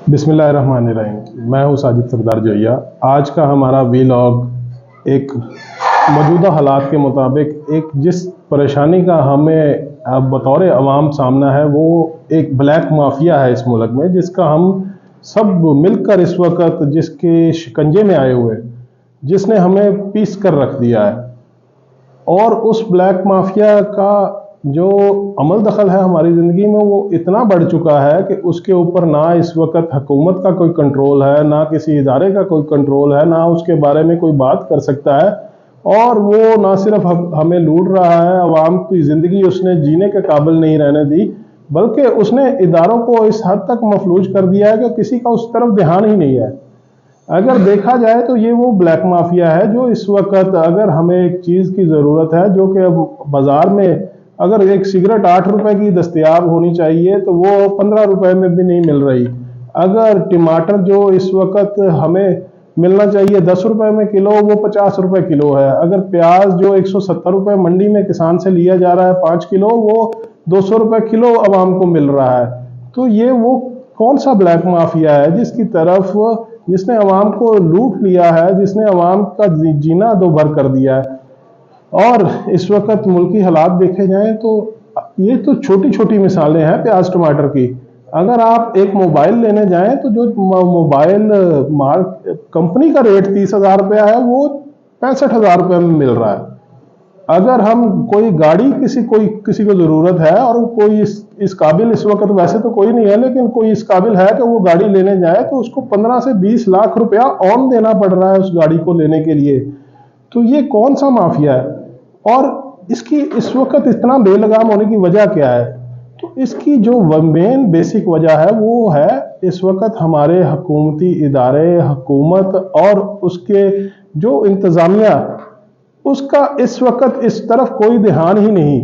बिस्मिल्लाहिर्रहमानिर्रहीम। मैं हूँ साजिद सरदार जोइया। आज का हमारा वीलॉग एक मौजूदा हालात के मुताबिक एक जिस परेशानी का हमें बतौर अवाम सामना है, वो एक ब्लैक माफिया है इस मुल्क में, जिसका हम सब मिलकर इस वक्त जिसके शिकंजे में आए हुए, जिसने हमें पीस कर रख दिया है। और उस ब्लैक माफिया का जो अमल दखल है हमारी ज़िंदगी में, वो इतना बढ़ चुका है कि उसके ऊपर ना इस वक्त हुकूमत का कोई कंट्रोल है, ना किसी इदारे का कोई कंट्रोल है, ना उसके बारे में कोई बात कर सकता है। और वो ना सिर्फ हमें लूट रहा है, अवाम की ज़िंदगी उसने जीने के काबिल नहीं रहने दी, बल्कि उसने इदारों को इस हद तक मफलूज कर दिया है कि किसी का उस तरफ ध्यान ही नहीं है। अगर देखा जाए तो ये वो ब्लैक माफिया है जो इस वक्त, अगर हमें एक चीज़ की ज़रूरत है जो कि अब बाज़ार में अगर एक सिगरेट 8 रुपए की दस्तयाब होनी चाहिए तो वो 15 रुपए में भी नहीं मिल रही। अगर टमाटर जो इस वक्त हमें मिलना चाहिए 10 रुपए में किलो, वो 50 रुपए किलो है। अगर प्याज जो 170 रुपए मंडी में किसान से लिया जा रहा है 5 किलो, वो 200 रुपए किलो आवाम को मिल रहा है। तो ये वो कौन सा ब्लैक माफिया है जिसने अवाम को लूट लिया है, जिसने अवाम का जीना दो भर कर दिया है। और इस वक्त मुल्की हालात देखे जाएं तो ये तो छोटी छोटी मिसालें हैं प्याज टमाटर की। अगर आप एक मोबाइल लेने जाएं तो जो मोबाइल कंपनी का रेट 30,000 रुपया है, वो 65,000 रुपये में मिल रहा है। अगर हम कोई गाड़ी किसी को ज़रूरत है और कोई इस काबिल इस वक्त वैसे तो कोई नहीं है, लेकिन कोई इस काबिल है कि वो गाड़ी लेने जाए, तो उसको 15 से 20 लाख रुपया ऑन देना पड़ रहा है उस गाड़ी को लेने के लिए। तो ये कौन सा माफिया है और इसकी इस वक्त इतना बेलगाम होने की वजह क्या है? तो इसकी जो मेन बेसिक वजह है वो है इस वक्त हमारे हुकूमती इदारे, हुकूमत और उसके जो इंतज़ामिया, उसका इस वक्त इस तरफ कोई ध्यान ही नहीं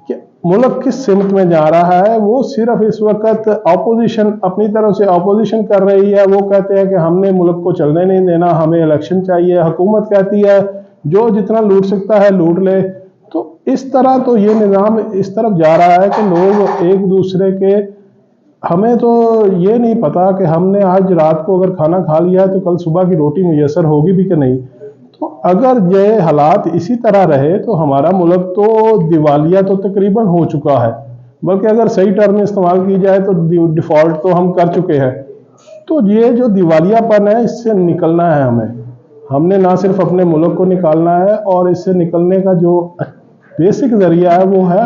कि मुल्क किस सिमत में जा रहा है। वो सिर्फ इस वक्त ऑपोजिशन अपनी तरफ से ऑपोजिशन कर रही है। वो कहते हैं कि हमने मुल्क को चलने नहीं देना, हमें इलेक्शन चाहिए। हुकूमत कहती है जो जितना लूट सकता है लूट ले। तो इस तरह तो ये निज़ाम इस तरफ जा रहा है कि लोग एक दूसरे के, हमें तो ये नहीं पता कि हमने आज रात को अगर खाना खा लिया है तो कल सुबह की रोटी मुयसर होगी भी कि नहीं। तो अगर ये हालात इसी तरह रहे तो हमारा मुल्क तो दिवालिया तो तकरीबन हो चुका है, बल्कि अगर सही टर्म इस्तेमाल की जाए तो डिफ़ॉल्ट तो हम कर चुके हैं। तो ये जो दिवालियापन है, इससे निकलना है हमने ना सिर्फ अपने मुल्क को निकालना है, और इससे निकलने का जो बेसिक ज़रिया है वो है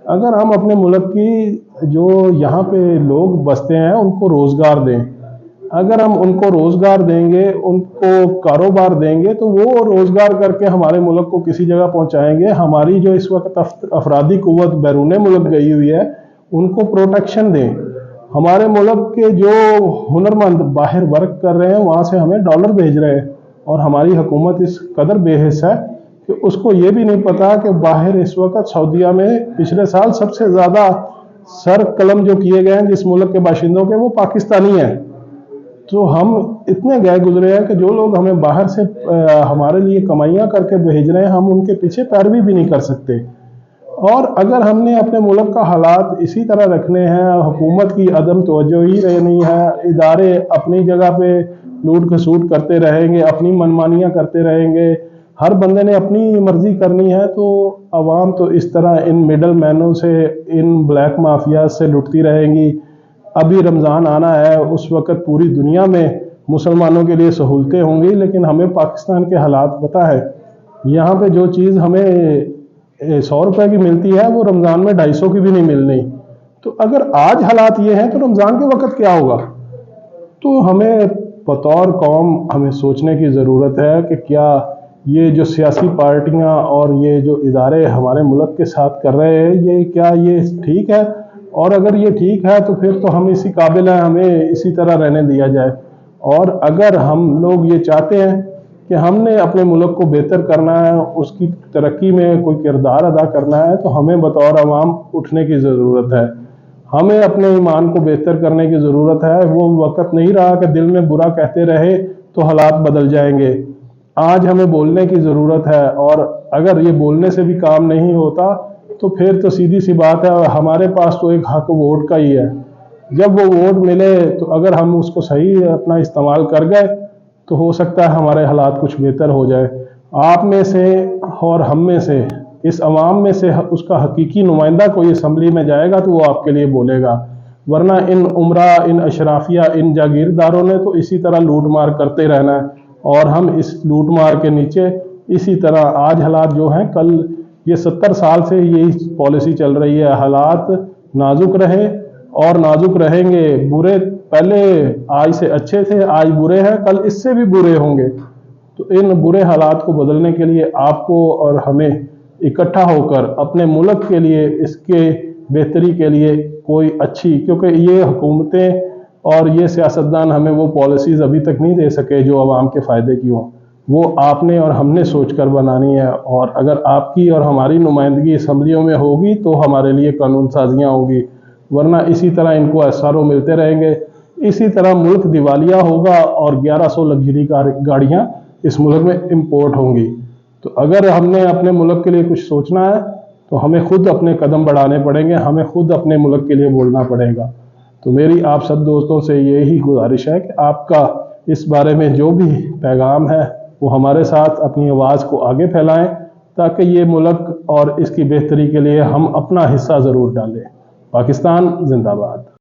अगर हम अपने मुल्क की जो यहाँ पे लोग बसते हैं उनको रोज़गार दें। अगर हम उनको रोज़गार देंगे, उनको कारोबार देंगे, तो वो रोज़गार करके हमारे मुल्क को किसी जगह पहुँचाएंगे। हमारी जो इस वक्त अफरादी कुव्वत बैरून मुल्क गई हुई है, उनको प्रोटेक्शन दें। हमारे मुल्क के जो हुनरमंद बाहर वर्क कर रहे हैं, वहाँ से हमें डॉलर भेज रहे हैं, और हमारी हुकूमत इस कदर बेहिस है कि उसको ये भी नहीं पता कि बाहर इस वक्त सऊदीया में पिछले साल सबसे ज़्यादा सर कलम जो किए गए हैं जिस मुल्क के बाशिंदों के, वो पाकिस्तानी हैं। तो हम इतने गए गुजरे हैं कि जो लोग हमें बाहर से हमारे लिए कमाइयाँ करके भेज रहे हैं, हम उनके पीछे पैरवी भी नहीं कर सकते। और अगर हमने अपने मुल्क का हालात इसी तरह रखने हैं, हुकूमत की अदम तवज्जो ही रहनी है, इदारे अपनी जगह पे लूट खसूट करते रहेंगे, अपनी मनमानियाँ करते रहेंगे, हर बंदे ने अपनी मर्जी करनी है, तो अवाम तो इस तरह इन मिडल मैनों से, इन ब्लैक माफिया से लुटती रहेंगी। अभी रमज़ान आना है, उस वक्त पूरी दुनिया में मुसलमानों के लिए सहूलतें होंगी, लेकिन हमें पाकिस्तान के हालात पता है। यहाँ पे जो चीज़ हमें 100 रुपए की मिलती है, वो रमज़ान में 250 की भी नहीं मिलनी। तो अगर आज हालात ये हैं तो रमज़ान के वक्त क्या होगा? तो हमें बतौर कौम हमें सोचने की ज़रूरत है कि क्या ये जो सियासी पार्टियाँ और ये जो इदारे हमारे मुल्क के साथ कर रहे हैं, ये क्या ये ठीक है? और अगर ये ठीक है तो फिर तो हम इसी काबिल हैं, हमें इसी तरह रहने दिया जाए। और अगर हम लोग ये चाहते हैं कि हमने अपने मुल्क को बेहतर करना है, उसकी तरक्की में कोई किरदार अदा करना है, तो हमें बतौर अवाम उठने की ज़रूरत है। हमें अपने ईमान को बेहतर करने की ज़रूरत है। वो वक्त नहीं रहा कि दिल में बुरा कहते रहे तो हालात बदल जाएंगे। आज हमें बोलने की ज़रूरत है, और अगर ये बोलने से भी काम नहीं होता तो फिर तो सीधी सी बात है, हमारे पास तो एक हक वोट का ही है। جب وہ ووٹ ملے تو اگر ہم اس کو صحیح اپنا استعمال کر گئے تو ہو سکتا ہے ہمارے حالات کچھ بہتر ہو جائے۔ آپ میں سے اور ہم میں سے، اس عوام میں سے اس کا حقیقی نمائندہ کوئی اسمبلی میں جائے گا تو وہ آپ کے لیے بولے گا، ورنہ ان عمرہ، ان اشرافیہ، ان جاگیرداروں نے تو اسی طرح لوٹ مار کرتے رہنا ہے، اور ہم اس لوٹ مار کے نیچے اسی طرح آج حالات جو ہیں، کل یہ 70 سال سے یہی پالیسی چل رہی ہے، حالات نازک رہے اور نازک رہیں گے۔ برے پہلے آج سے اچھے تھے، آج برے ہیں، کل اس سے بھی برے ہوں گے۔ تو ان برے حالات کو بدلنے کے لیے آپ کو اور ہمیں اکٹھا ہو کر اپنے ملک کے لیے، اس کے بہتری کے لیے کوئی اچھی، کیونکہ یہ حکومتیں اور یہ سیاستدان ہمیں وہ پالیسیز ابھی تک نہیں دے سکے جو عوام کے فائدے کی ہوں، وہ آپ نے اور ہم نے سوچ کر بنانی ہے۔ اور اگر آپ کی اور ہماری نمائندگی اسمبلیوں میں ہوگی تو ہمارے لیے قانون سازیاں ہوں گی، ورنہ اسی طرح ان کو SRO ملتے رہیں گے، اسی طرح ملک دیوالیہ ہوگا اور 1100 لگژری گاڑیاں اس ملک میں امپورٹ ہوں گی۔ تو اگر ہم نے اپنے ملک کے لیے کچھ سوچنا ہے تو ہمیں خود اپنے قدم بڑھانے پڑیں گے، ہمیں خود اپنے ملک کے لیے بولنا پڑے گا۔ تو میری آپ سب دوستوں سے یہی گزارش ہے کہ آپ کا اس بارے میں جو بھی پیغام ہے وہ ہمارے ساتھ اپنی آواز کو آگے پھیلائیں، تاکہ یہ ملک اور اس کی بہتری کے لیے ہم اپنا حصہ ضرور ڈالیں۔ پاکستان زندہ باد۔